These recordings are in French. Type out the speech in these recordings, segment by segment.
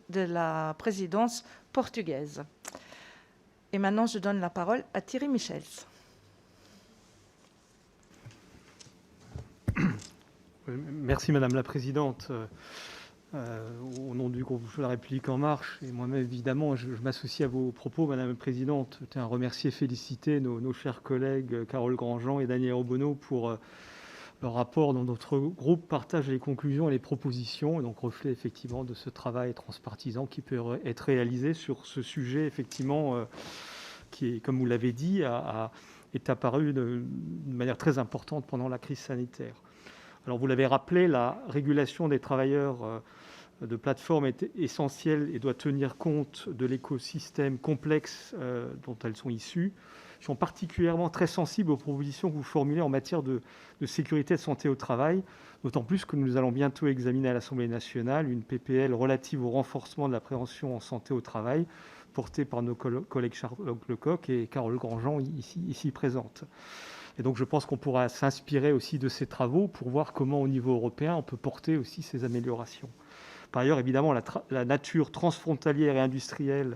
de la présidence portugaise. Et maintenant, je donne la parole à Thierry Michels. Merci Madame la Présidente. Au nom du groupe La République En Marche, et moi-même évidemment, je m'associe à vos propos, Madame la Présidente. Je tiens à remercier et féliciter nos chers collègues Carole Grandjean et Daniel Obono pour leur rapport dont notre groupe partage les conclusions et les propositions, et donc reflet effectivement de ce travail transpartisan qui peut être réalisé sur ce sujet effectivement qui est, comme vous l'avez dit, est apparu de manière très importante pendant la crise sanitaire. Alors vous l'avez rappelé, la régulation des travailleurs de plateforme est essentielle et doit tenir compte de l'écosystème complexe dont elles sont issues. Je suis particulièrement très sensible aux propositions que vous formulez en matière de sécurité et de santé au travail, d'autant plus que nous allons bientôt examiner à l'Assemblée nationale une PPL relative au renforcement de la prévention en santé au travail, portée par nos collègues Charles Lecoq et Carole Grandjean, ici présentes. Et donc je pense qu'on pourra s'inspirer aussi de ces travaux pour voir comment au niveau européen on peut porter aussi ces améliorations. Par ailleurs, évidemment, la nature transfrontalière et industrielle,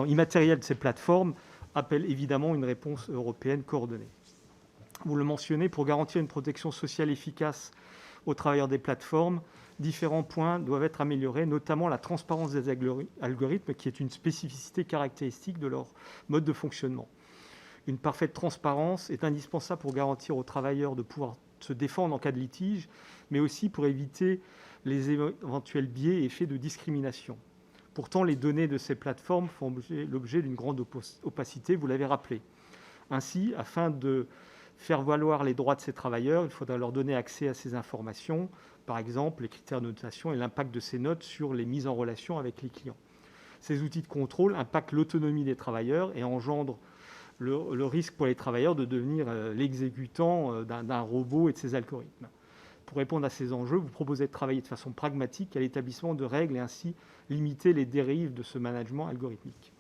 immatérielle de ces plateformes appelle évidemment une réponse européenne coordonnée. Vous le mentionnez, pour garantir une protection sociale efficace aux travailleurs des plateformes, différents points doivent être améliorés, notamment la transparence des algorithmes, qui est une spécificité caractéristique de leur mode de fonctionnement. Une parfaite transparence est indispensable pour garantir aux travailleurs de pouvoir se défendre en cas de litige, mais aussi pour éviter les éventuels biais et effets de discrimination. Pourtant, les données de ces plateformes font l'objet d'une grande opacité, vous l'avez rappelé. Ainsi, afin de faire valoir les droits de ces travailleurs, il faudra leur donner accès à ces informations, par exemple les critères de notation et l'impact de ces notes sur les mises en relation avec les clients. Ces outils de contrôle impactent l'autonomie des travailleurs et engendrent le risque pour les travailleurs de devenir l'exécutant d'un robot et de ses algorithmes. Pour répondre à ces enjeux, vous proposez de travailler de façon pragmatique à l'établissement de règles et ainsi limiter les dérives de ce management algorithmique.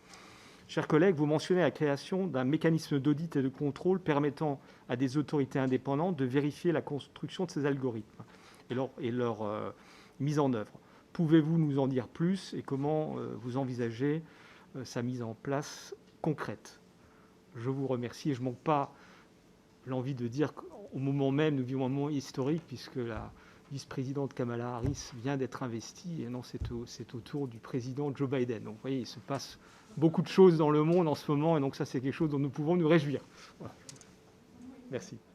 Chers collègues, vous mentionnez la création d'un mécanisme d'audit et de contrôle permettant à des autorités indépendantes de vérifier la construction de ces algorithmes et leur mise en œuvre. Pouvez-vous nous en dire plus et comment vous envisagez sa mise en place concrète ? Je vous remercie et je ne manque pas l'envie de dire qu'au moment même, nous vivons un moment historique puisque la vice-présidente Kamala Harris vient d'être investie et non, c'est au tour du président Joe Biden. Donc vous voyez, il se passe beaucoup de choses dans le monde en ce moment et donc ça, c'est quelque chose dont nous pouvons nous réjouir. Voilà. Merci.